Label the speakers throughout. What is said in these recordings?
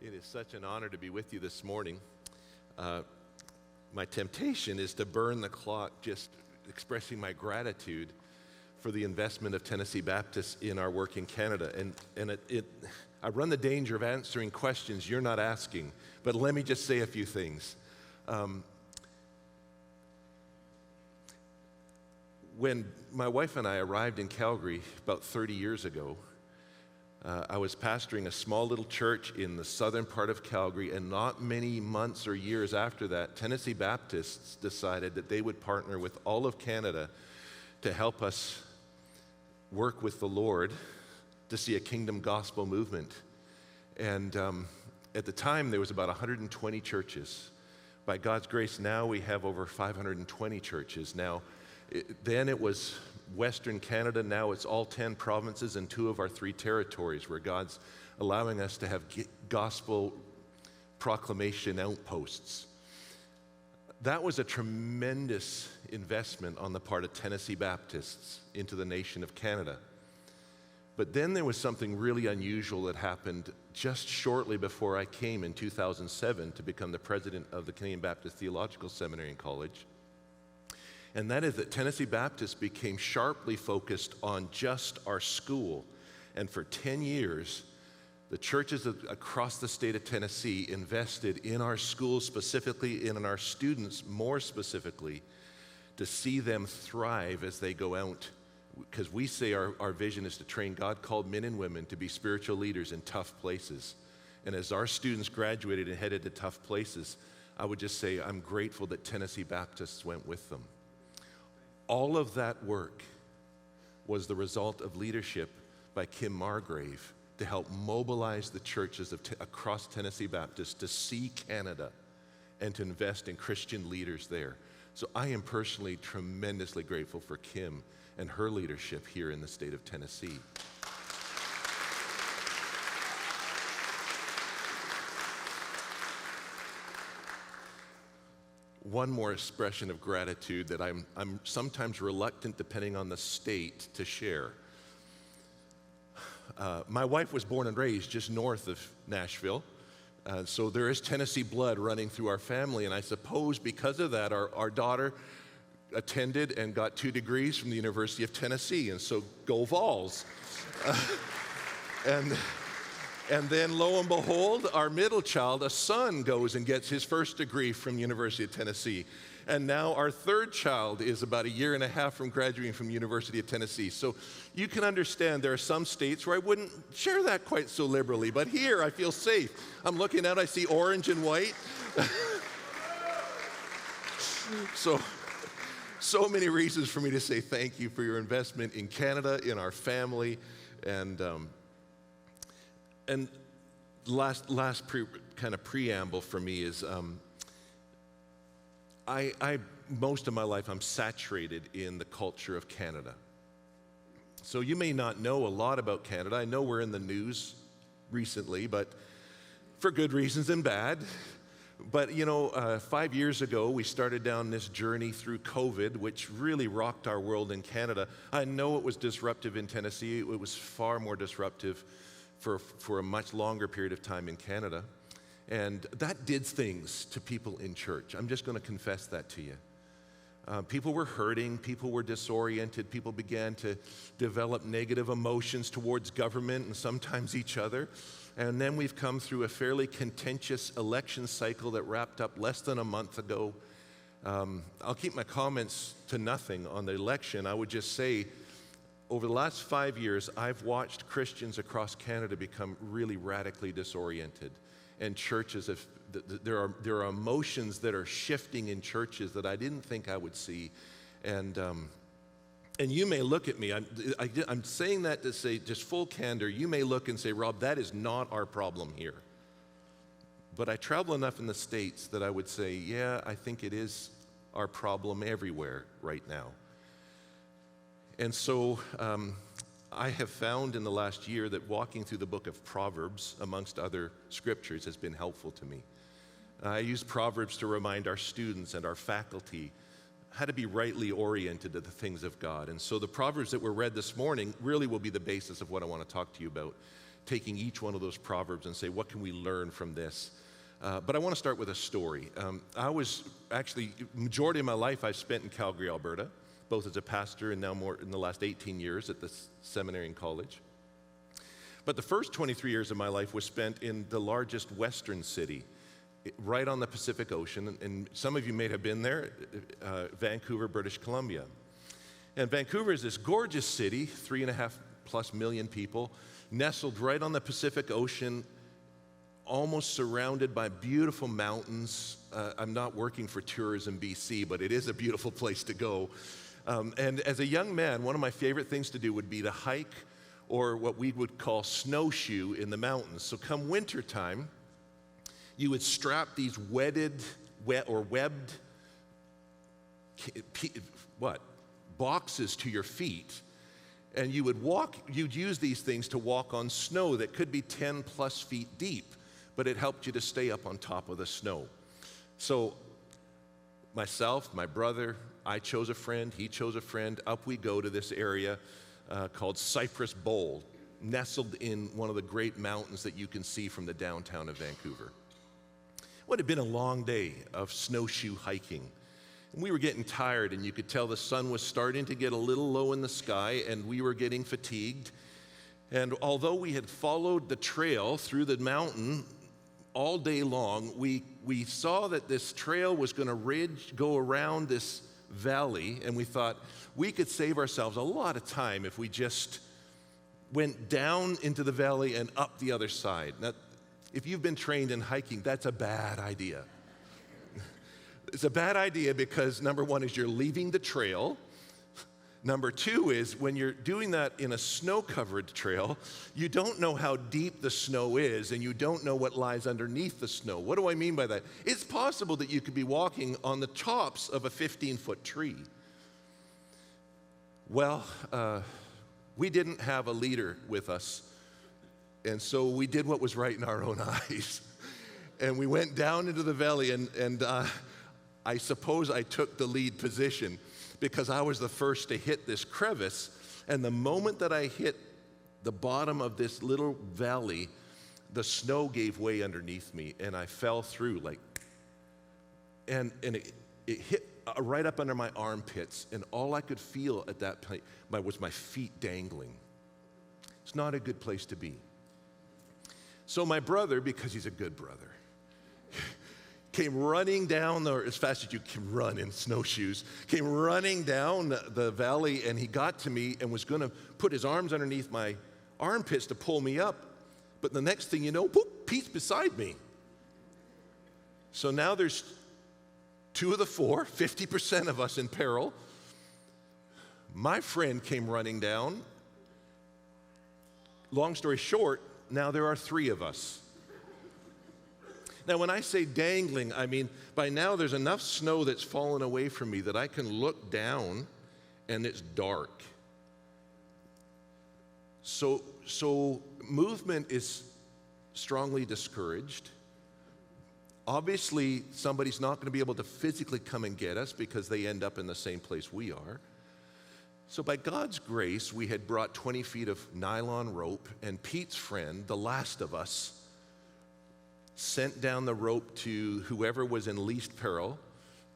Speaker 1: It is such an honor to be with you this morning. My temptation is to burn the clock just expressing my gratitude for the investment of Tennessee Baptists in our work in Canada. And I run the danger of answering questions you're not asking, but let me just say a few things. When my wife and I arrived in Calgary about 30 years ago, I was pastoring a small little church in the southern part of Calgary, and not many months or years after that, Tennessee Baptists decided that they would partner with all of Canada to help us work with the Lord to see a kingdom gospel movement. And at the time, there was about 120 churches. By God's grace, now we have over 520 churches. Now, then it was Western Canada, now it's all 10 provinces and 2 of our 3 territories where God's allowing us to have gospel proclamation outposts. That was a tremendous investment on the part of Tennessee Baptists into the nation of Canada. But then there was something really unusual that happened just shortly before I came in 2007 to become the president of the Canadian Baptist Theological Seminary and College. And that is that Tennessee Baptists became sharply focused on just our school. And for 10 years, the churches across the state of Tennessee invested in our schools specifically, and in our students more specifically, to see them thrive as they go out. Because we say our vision is to train God-called men and women to be spiritual leaders in tough places. And as our students graduated and headed to tough places, I would just say I'm grateful that Tennessee Baptists went with them. All of that work was the result of leadership by Kim Margrave to help mobilize the churches across Tennessee Baptist to see Canada and to invest in Christian leaders there. So I am personally tremendously grateful for Kim and her leadership here in the state of Tennessee. One more expression of gratitude that I'm sometimes reluctant, depending on the state, to share. My wife was born and raised just north of Nashville, so there is Tennessee blood running through our family, and I suppose because of that, our daughter attended and got 2 degrees from the University of Tennessee, and so go Vols. And then, lo and behold, our middle child, a son, goes and gets his first degree from University of Tennessee. And now our third child is about 1.5 years from graduating from University of Tennessee. So you can understand there are some states where I wouldn't share that quite so liberally, but here I feel safe. I'm looking out, I see orange and white. So many reasons for me to say thank you for your investment in Canada, in our family, and last kind of preamble for me is I most of my life I'm saturated in the culture of Canada. So you may not know a lot about Canada. I know we're in the news recently, but for good reasons and bad. But 5 years ago, we started down this journey through COVID, which really rocked our world in Canada. I know it was disruptive in Tennessee. It was far more disruptive for a much longer period of time in Canada. And that did things to people in church. I'm just going to confess that to you. People were hurting, people were disoriented, people began to develop negative emotions towards government and sometimes each other. And then we've come through a fairly contentious election cycle that wrapped up less than a month ago. I'll keep my comments to nothing on the election. I would just say, over the last 5 years, I've watched Christians across Canada become really radically disoriented. And churches, there are emotions that are shifting in churches that I didn't think I would see. And you may look at me, I'm saying that to say, just full candor, you may look and say, Rob, that is not our problem here. But I travel enough in the States that I would say, yeah, I think it is our problem everywhere right now. And so I have found in the last year that walking through the book of Proverbs, amongst other scriptures, has been helpful to me. I use Proverbs to remind our students and our faculty how to be rightly oriented to the things of God. And so the Proverbs that were read this morning really will be the basis of what I want to talk to you about taking each one of those proverbs and say, what can we learn from this? But I want to start with a story. I was actually, majority of my life I've spent in Calgary, Alberta, both as a pastor and now more in the last 18 years at the Seminary and college. But the first 23 years of my life was spent in the largest western city, right on the Pacific Ocean, and some of you may have been there, Vancouver, British Columbia. And Vancouver is this gorgeous city, 3.5+ million people, nestled right on the Pacific Ocean, almost surrounded by beautiful mountains. I'm not working for Tourism BC, but it is a beautiful place to go. And as a young man, one of my favorite things to do would be to hike or what we would call snowshoe in the mountains. So come wintertime, you would strap these webbed boxes to your feet, and you'd use these things to walk on snow that could be 10+ feet deep, but it helped you to stay up on top of the snow. So myself, my brother, I chose a friend, he chose a friend, up we go to this area called Cypress Bowl, nestled in one of the great mountains that you can see from the downtown of Vancouver. It would have been a long day of snowshoe hiking. And we were getting tired, and you could tell the sun was starting to get a little low in the sky, and we were getting fatigued. And although we had followed the trail through the mountain all day long, we saw that this trail was going to go around this valley, and we thought we could save ourselves a lot of time if we just went down into the valley and up the other side. Now, if you've been trained in hiking, that's a bad idea. It's a bad idea because number one is you're leaving the trail. Number two is when you're doing that in a snow-covered trail, you don't know how deep the snow is and you don't know what lies underneath the snow. What do I mean by that? It's possible that you could be walking on the tops of a 15-foot tree. Well, we didn't have a leader with us, and so we did what was right in our own eyes. And we went down into the valley, and I suppose I took the lead position because I was the first to hit this crevice. And the moment that I hit the bottom of this little valley, the snow gave way underneath me, and I fell through and it hit right up under my armpits, and all I could feel at that point was my feet dangling. It's not a good place to be. So my brother, because he's a good brother, came running down, or as fast as you can run in snowshoes, came running down the valley, and he got to me and was going to put his arms underneath my armpits to pull me up. But the next thing you know, whoop, Pete's beside me. So now there's 2 of the 4, 50% of us in peril. My friend came running down. Long story short, now there are 3 of us. Now, when I say dangling, I mean, by now there's enough snow that's fallen away from me that I can look down and it's dark. So movement is strongly discouraged. Obviously, somebody's not going to be able to physically come and get us because they end up in the same place we are. So by God's grace, we had brought 20 feet of nylon rope, and Pete's friend, the last of us, sent down the rope to whoever was in least peril,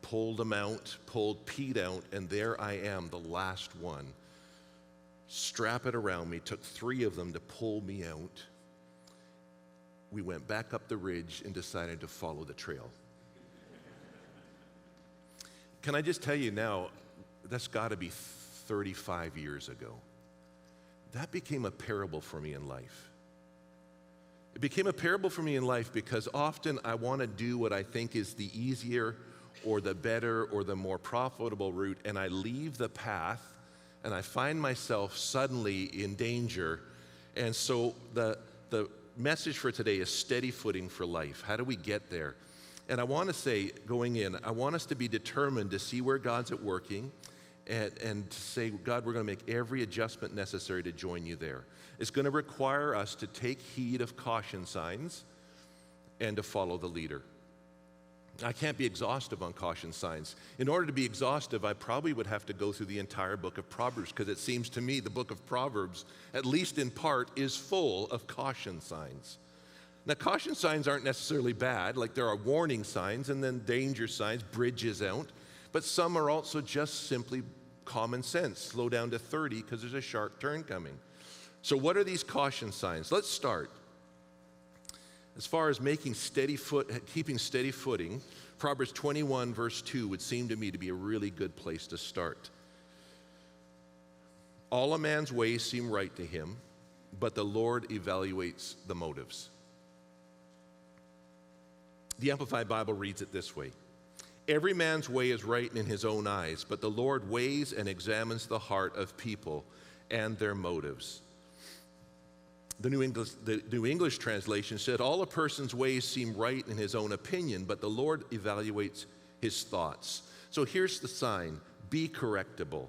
Speaker 1: pulled him out, pulled Pete out, and there I am, the last one. Strap it around me, took 3 of them to pull me out. We went back up the ridge and decided to follow the trail. Can I just tell you now, that's got to be 35 years ago. That became a parable for me in life. It became a parable for me in life because often I want to do what I think is the easier or the better or the more profitable route, and I leave the path and I find myself suddenly in danger. And so the message for today is steady footing for life. How do we get there? And I want to say, going in, I want us to be determined to see where God's at working and to say, God, we're going to make every adjustment necessary to join you there. It's going to require us to take heed of caution signs and to follow the leader. I can't be exhaustive on caution signs. In order to be exhaustive, I probably would have to go through the entire book of Proverbs, because it seems to me the book of Proverbs, at least in part, is full of caution signs. Now, caution signs aren't necessarily bad. Like, there are warning signs and then danger signs, bridges out. But some are also just simply common sense. Slow down to 30 because there's a sharp turn coming. So what are these caution signs? Let's start. As far as keeping steady footing, Proverbs 21 verse 2 would seem to me to be a really good place to start. All a man's ways seem right to him, but the Lord evaluates the motives. The Amplified Bible reads it this way: every man's way is right in his own eyes, but the Lord weighs and examines the heart of people and their motives. The New English translation said, all a person's ways seem right in his own opinion, but the Lord evaluates his thoughts. So here's the sign: be correctable.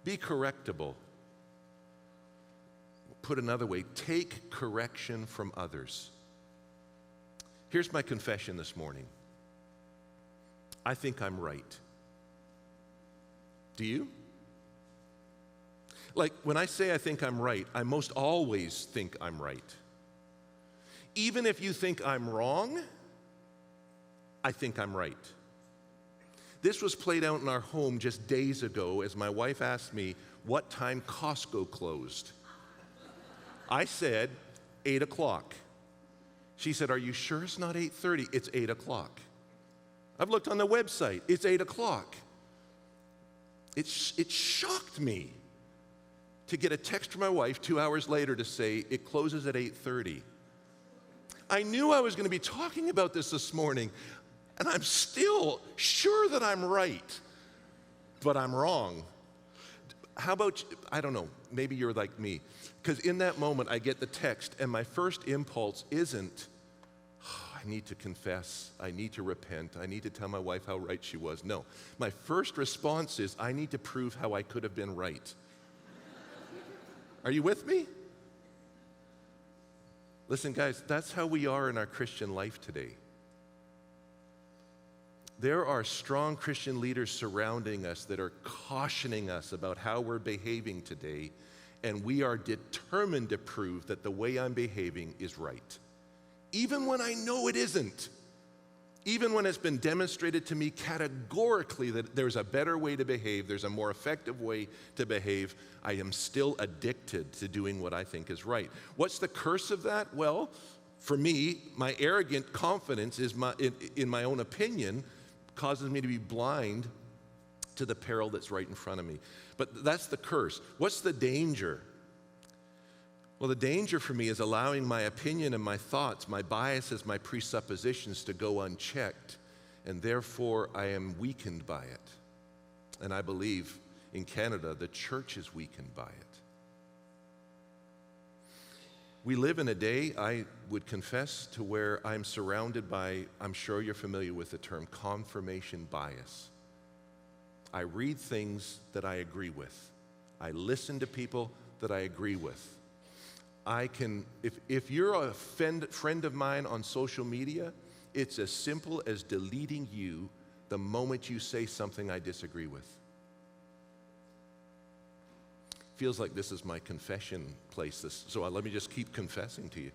Speaker 1: Be correctable. Put another way, take correction from others. Here's my confession this morning. I think I'm right. Do you? Like, when I say I think I'm right, I most always think I'm right. Even if you think I'm wrong, I think I'm right. This was played out in our home just days ago as my wife asked me what time Costco closed. I said 8 o'clock. She said, are you sure it's not 8:30? It's 8 o'clock. I've looked on the website. It's 8 o'clock. It shocked me to get a text from my wife 2 hours later to say it closes at 8:30. I knew I was going to be talking about this morning, and I'm still sure that I'm right, but I'm wrong. How about, I don't know, maybe you're like me, because in that moment I get the text, and my first impulse isn't, I need to confess, I need to repent, I need to tell my wife how right she was. No, my first response is, I need to prove how I could have been right. Are you with me? Listen, guys, that's how we are in our Christian life today. There are strong Christian leaders surrounding us that are cautioning us about how we're behaving today, and we are determined to prove that the way I'm behaving is right. Even when I know it isn't. Even when it's been demonstrated to me categorically that there's a better way to behave, there's a more effective way to behave, I am still addicted to doing what I think is right. What's the curse of that? Well, for me, my arrogant confidence in my own opinion causes me to be blind to the peril that's right in front of me. But that's the curse. What's the danger? Well, the danger for me is allowing my opinion and my thoughts, my biases, my presuppositions to go unchecked, and therefore I am weakened by it. And I believe in Canada, the church is weakened by it. We live in a day, I would confess, to where I'm surrounded by, I'm sure you're familiar with the term, confirmation bias. I read things that I agree with. I listen to people that I agree with. I can, if you're a friend of mine on social media, it's as simple as deleting you the moment you say something I disagree with. Feels like this is my confession place, so let me just keep confessing to you.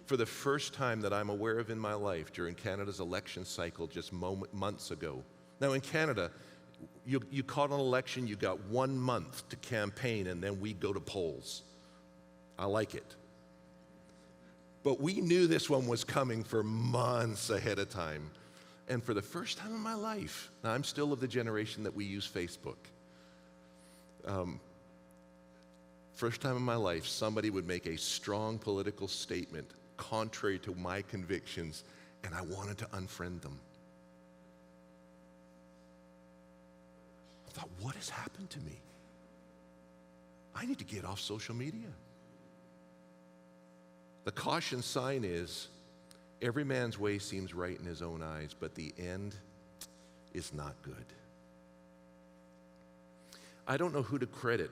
Speaker 1: For the first time that I'm aware of in my life during Canada's election cycle just months ago. Now in Canada, you call an election, you got 1 month to campaign, and then we go to polls. I like it. But we knew this one was coming for months ahead of time. And for the first time in my life, now I'm still of the generation that we use Facebook. First time in my life, somebody would make a strong political statement contrary to my convictions, and I wanted to unfriend them. I thought, what has happened to me? I need to get off social media. The caution sign is, every man's way seems right in his own eyes, but the end is not good. I don't know who to credit,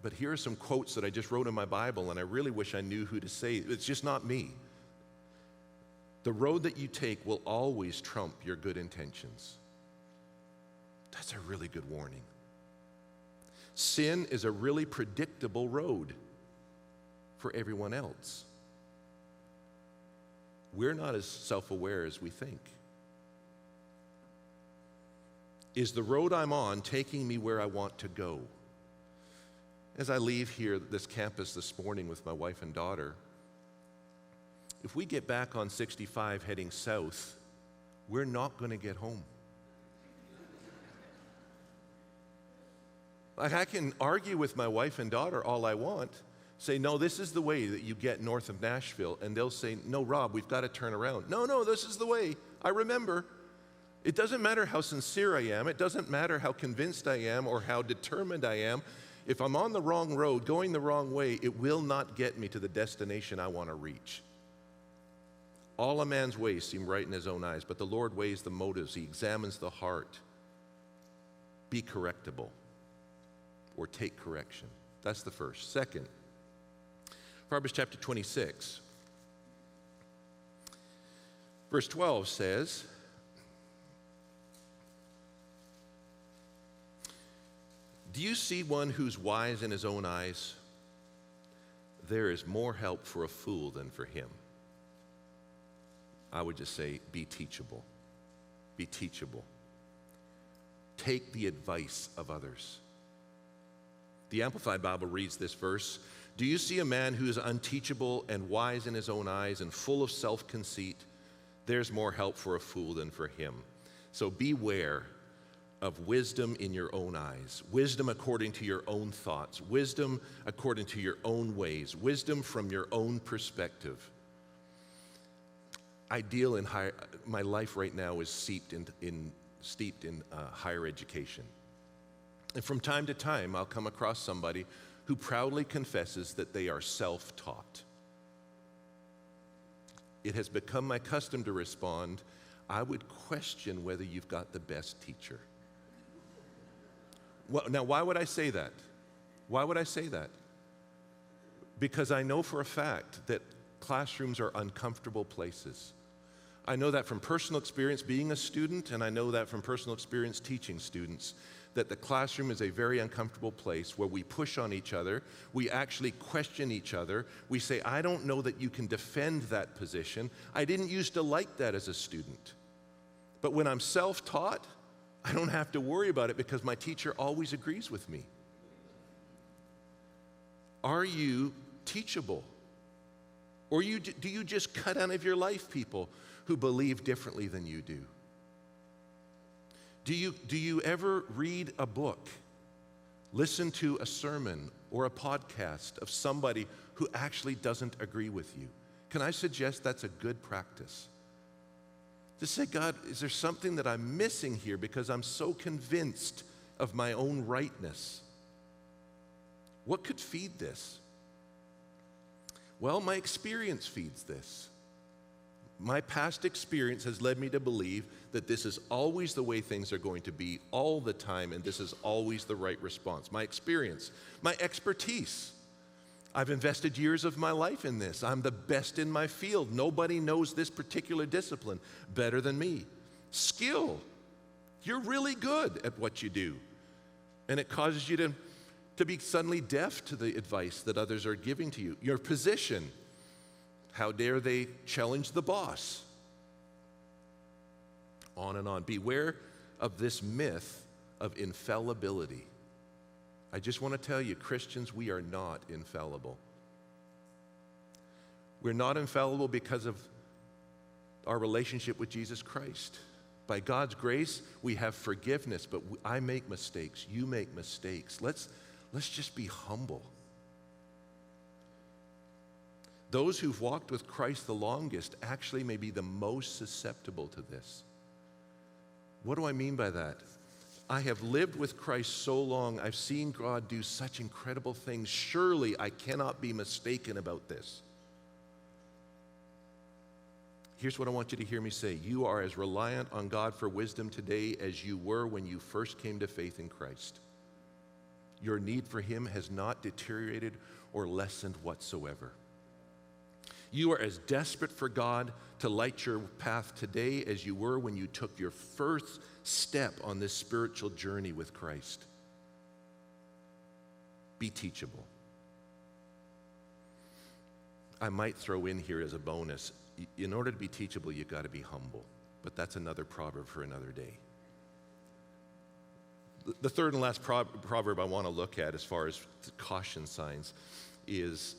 Speaker 1: but here are some quotes that I just wrote in my Bible, and I really wish I knew who to say. It's just not me. The road that you take will always trump your good intentions. That's a really good warning. Sin is a really predictable road for everyone else. We're not as self-aware as we think. Is the road I'm on taking me where I want to go? As I leave here, this campus this morning with my wife and daughter, if we get back on 65 heading south, we're not going to get home. Like, I can argue with my wife and daughter all I want, say, no, this is the way that you get north of Nashville, and they'll say, no, Rob, we've got to turn around. No, this is the way. I remember. It doesn't matter how sincere I am. It doesn't matter how convinced I am or how determined I am. If I'm on the wrong road, going the wrong way, it will not get me to the destination I want to reach. All a man's ways seem right in his own eyes, but the Lord weighs the motives. He examines the heart. Be correctable, or take correction. That's the first. Second, Proverbs chapter 26, verse 12 says, do you see one who's wise in his own eyes? There is more help for a fool than for him. I would just say, be teachable. Be teachable. Take the advice of others. The Amplified Bible reads this verse, do you see a man who is unteachable and wise in his own eyes and full of self-conceit? There's more help for a fool than for him. So beware of wisdom in your own eyes, wisdom according to your own thoughts, wisdom according to your own ways, wisdom from your own perspective. My life right now is steeped in higher education. And from time to time, I'll come across somebody who proudly confesses that they are self-taught. It has become my custom to respond, I would question whether you've got the best teacher. Well, now, why would I say that? Why would I say that? Because I know for a fact that classrooms are uncomfortable places. I know that from personal experience being a student, and I know that from personal experience teaching students, that the classroom is a very uncomfortable place where we push on each other, we actually question each other, we say, I don't know that you can defend that position. I didn't used to like that as a student. But when I'm self-taught, I don't have to worry about it because my teacher always agrees with me. Are you teachable? Or do you just cut out of your life people who believe differently than you do? Do you ever read a book, listen to a sermon or a podcast of somebody who actually doesn't agree with you? Can I suggest that's a good practice? To say, God, is there something that I'm missing here because I'm so convinced of my own rightness? What could feed this? Well, my experience feeds this. My past experience has led me to believe that this is always the way things are going to be all the time, and this is always the right response. My experience, my expertise. I've invested years of my life in this. I'm the best in my field. Nobody knows this particular discipline better than me. Skill. You're really good at what you do. And it causes you to be suddenly deaf to the advice that others are giving to you. Your position. How dare they challenge the boss? On and on. Beware of this myth of infallibility. I just want to tell you, Christians, we are not infallible. We're not infallible because of our relationship with Jesus Christ. By God's grace, we have forgiveness, but I make mistakes. You make mistakes. Let's just be humble. Those who've walked with Christ the longest actually may be the most susceptible to this. What do I mean by that? I have lived with Christ so long, I've seen God do such incredible things. Surely I cannot be mistaken about this. Here's what I want you to hear me say. You are as reliant on God for wisdom today as you were when you first came to faith in Christ. Your need for Him has not deteriorated or lessened whatsoever. You are as desperate for God to light your path today as you were when you took your first step on this spiritual journey with Christ. Be teachable. I might throw in here as a bonus, in order to be teachable, you've got to be humble. But that's another proverb for another day. The third and last proverb I want to look at as far as caution signs is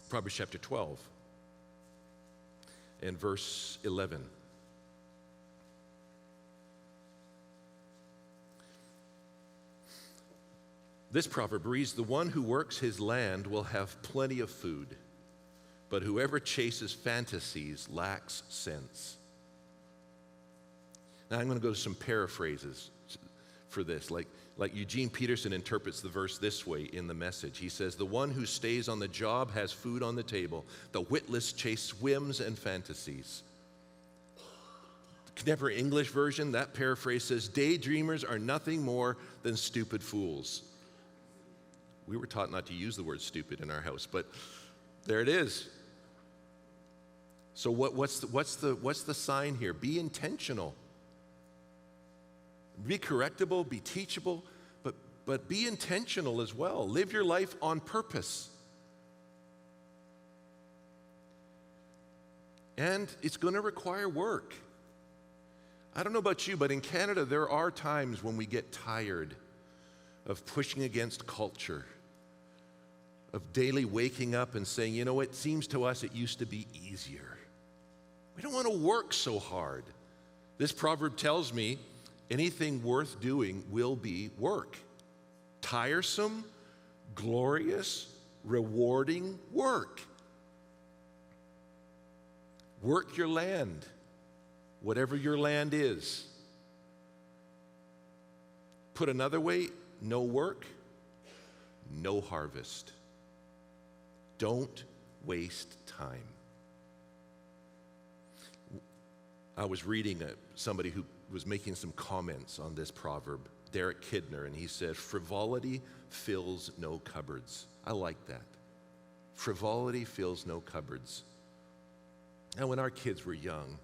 Speaker 1: Proverbs chapter 12 and verse 11. This proverb reads, "The one who works his land will have plenty of food, but whoever chases fantasies lacks sense." Now I'm going to go to some paraphrases for this. Like Eugene Peterson interprets the verse this way in the Message. He says, "The one who stays on the job has food on the table. The witless chase whims and fantasies." The Contemporary English version, that paraphrase says, "Daydreamers are nothing more than stupid fools." We were taught not to use the word stupid in our house, but there it is. So what's the sign here? Be intentional. Be correctable, be teachable, but be intentional as well. Live your life on purpose. And it's going to require work. I don't know about you, but in Canada, there are times when we get tired of pushing against culture, of daily waking up and saying, you know, it seems to us it used to be easier. We don't want to work so hard. This proverb tells me anything worth doing will be work. Tiresome, glorious, rewarding work. Work your land, whatever your land is. Put another way, no work, no harvest. Don't waste time. I was reading somebody who was making some comments on this proverb, Derek Kidner, and he said, "Frivolity fills no cupboards." I like that. Frivolity fills no cupboards. Now, when our kids were young,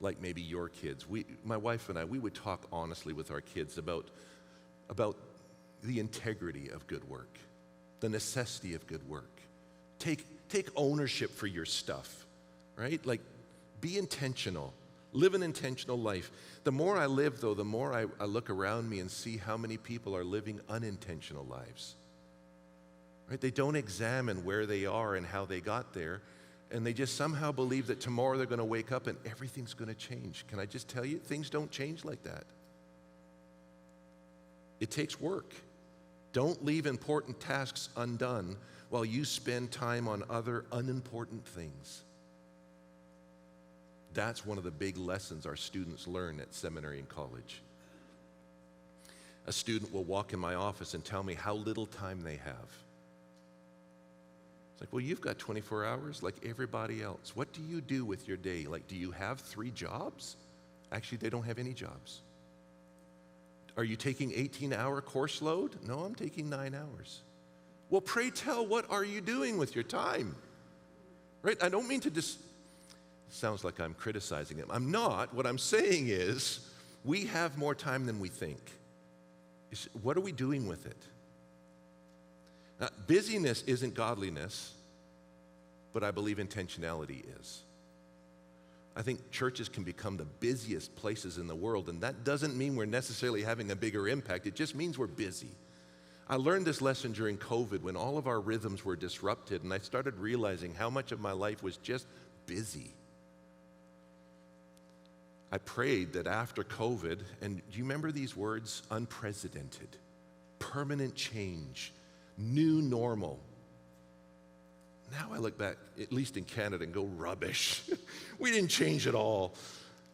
Speaker 1: like maybe your kids, my wife and I, we would talk honestly with our kids about the integrity of good work, the necessity of good work. Take ownership for your stuff, right? Like, be intentional. Live an intentional life. The more I live, though, the more I look around me and see how many people are living unintentional lives. Right? They don't examine where they are and how they got there, and they just somehow believe that tomorrow they're going to wake up and everything's going to change. Can I just tell you, things don't change like that. It takes work. Don't leave important tasks undone while you spend time on other unimportant things. That's one of the big lessons our students learn at seminary and college. A student will walk in my office and tell me how little time they have. It's like, well, you've got 24 hours like everybody else. What do you do with your day? Like, do you have 3 jobs? Actually, they don't have any jobs. Are you taking 18-hour course load? No, I'm taking 9 hours. Well, pray tell, what are you doing with your time? Right? I don't mean to sounds like I'm criticizing him. I'm not. What I'm saying is we have more time than we think. What are we doing with it? Now, busyness isn't godliness, but I believe intentionality is. I think churches can become the busiest places in the world, and that doesn't mean we're necessarily having a bigger impact. It just means we're busy. I learned this lesson during COVID when all of our rhythms were disrupted, and I started realizing how much of my life was just busy. I prayed that after COVID, and do you remember these words? Unprecedented, permanent change, new normal. Now I look back, at least in Canada, and go, rubbish. We didn't change at all.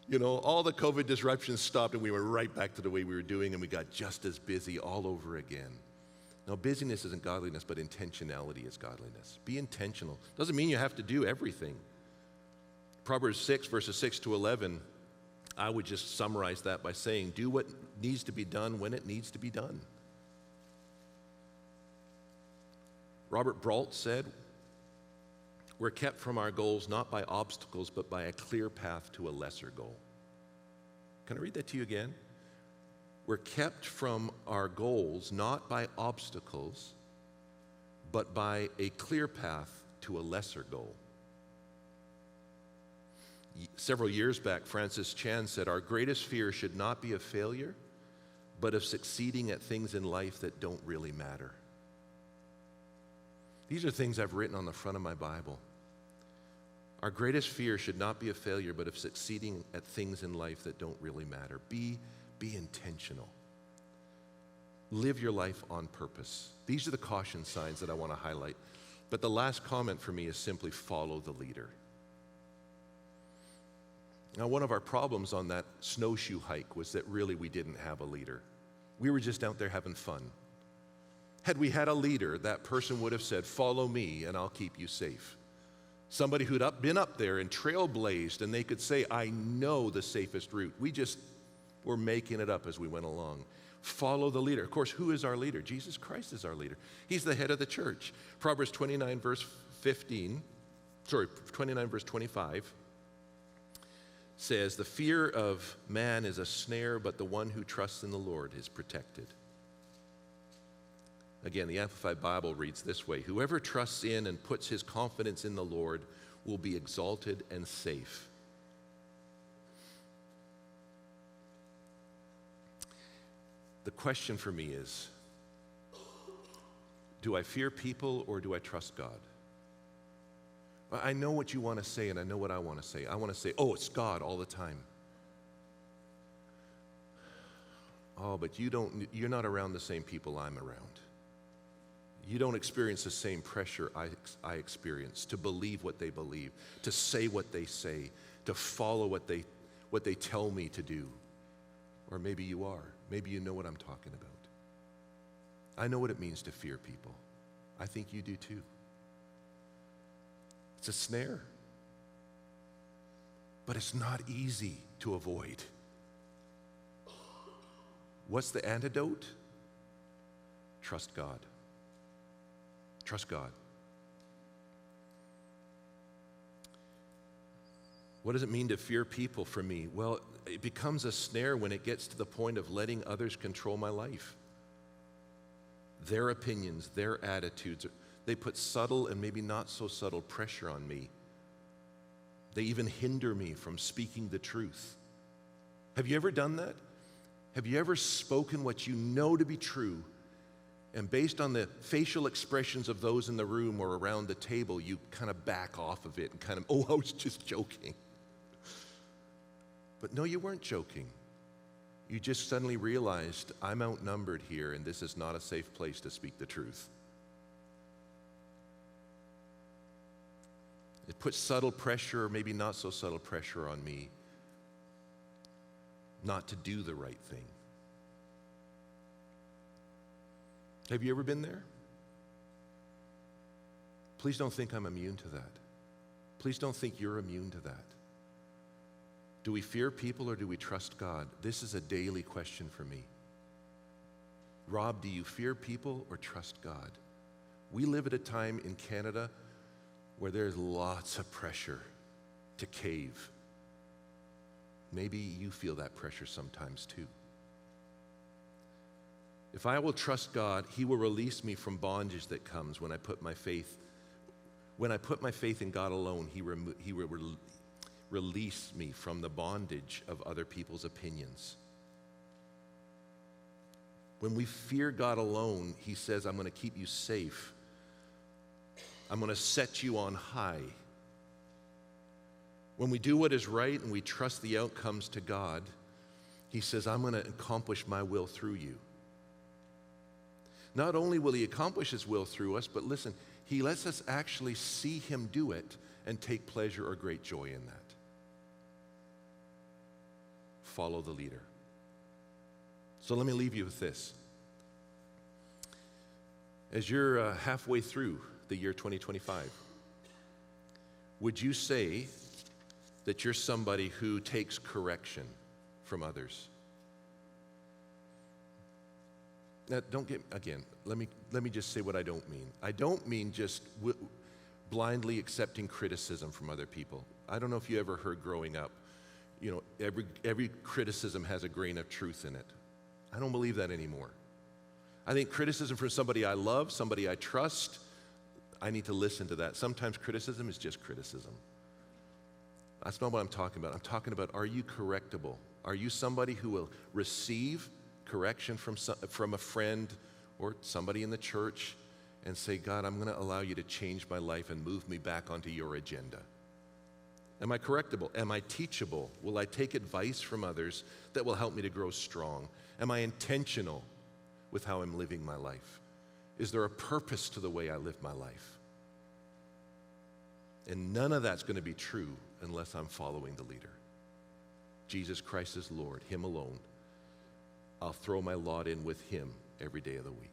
Speaker 1: You know, all the COVID disruptions stopped and we were right back to the way we were doing, and we got just as busy all over again. Now, busyness isn't godliness, but intentionality is godliness. Be intentional. Doesn't mean you have to do everything. Proverbs 6, verses 6 to 11, I would just summarize that by saying, do what needs to be done when it needs to be done. Robert Brault said, We're kept from our goals not by obstacles, but by a clear path to a lesser goal. Can I read that to you again? We're kept from our goals not by obstacles, but by a clear path to a lesser goal. Several years back, Francis Chan said, "Our greatest fear should not be of failure, but of succeeding at things in life that don't really matter." These are things I've written on the front of my Bible. Our greatest fear should not be of failure, but of succeeding at things in life that don't really matter. Be intentional. Live your life on purpose. These are the caution signs that I want to highlight. But the last comment for me is simply follow the leader. Now, one of our problems on that snowshoe hike was that really we didn't have a leader. We were just out there having fun. Had we had a leader, that person would have said, "Follow me and I'll keep you safe." Somebody who'd been up there and trailblazed, and they could say, "I know the safest route." We just were making it up as we went along. Follow the leader. Of course, who is our leader? Jesus Christ is our leader. He's the head of the church. Proverbs 29 verse 25 says, "The fear of man is a snare, but the one who trusts in the Lord is protected." Again, the Amplified Bible reads this way: "Whoever trusts in and puts his confidence in the Lord will be exalted and safe." The question for me is, do I fear people or do I trust God? I know what you want to say, and I know what I want to say. I want to say, "Oh, it's God all the time." Oh, but you're not around the same people I'm around. You don't experience the same pressure I experience to believe what they believe, to say what they say, to follow what they tell me to do. Or maybe you are. Maybe you know what I'm talking about. I know what it means to fear people. I think you do too. It's a snare. But it's not easy to avoid. What's the antidote? Trust God. Trust God. What does it mean to fear people for me? Well, it becomes a snare when it gets to the point of letting others control my life. Their opinions, their attitudes, they put subtle and maybe not so subtle pressure on me. They even hinder me from speaking the truth. Have you ever done that? Have you ever spoken what you know to be true, and based on the facial expressions of those in the room or around the table, you kind of back off of it and kind of, "Oh, I was just joking." But no, you weren't joking. You just suddenly realized, I'm outnumbered here, and this is not a safe place to speak the truth. It puts subtle pressure, or maybe not so subtle pressure on me not to do the right thing. Have you ever been there? Please don't think I'm immune to that. Please don't think you're immune to that. Do we fear people or do we trust God? This is a daily question for me. Rob, do you fear people or trust God? We live at a time in Canada where there's lots of pressure to cave. Maybe you feel that pressure sometimes too. If I will trust God, He will release me from bondage that comes when I put my faith. When I put my faith in God alone, He will release me from the bondage of other people's opinions. When we fear God alone, He says, "I'm going to keep you safe. I'm going to set you on high." When we do what is right and we trust the outcomes to God, He says, "I'm going to accomplish my will through you." Not only will He accomplish His will through us, but listen, He lets us actually see Him do it and take pleasure or great joy in that. Follow the leader. So let me leave you with this. As you're halfway through the year 2025, would you say that you're somebody who takes correction from others? Now, don't get, again, let me just say what I don't mean. I don't mean just blindly accepting criticism from other people. I don't know if you ever heard growing up, every criticism has a grain of truth in it. I don't believe that anymore. I think criticism from somebody I love, somebody I trust, I need to listen to that. Sometimes criticism is just criticism. That's not what I'm talking about. I'm talking about, are you correctable? Are you somebody who will receive correction from a friend or somebody in the church and say, God, I'm going to allow you to change my life and move me back onto your agenda? Am I correctable? Am I teachable? Will I take advice from others that will help me to grow strong? Am I intentional with how I'm living my life? Is there a purpose to the way I live my life? And none of that's going to be true unless I'm following the leader. Jesus Christ is Lord, Him alone. I'll throw my lot in with Him every day of the week.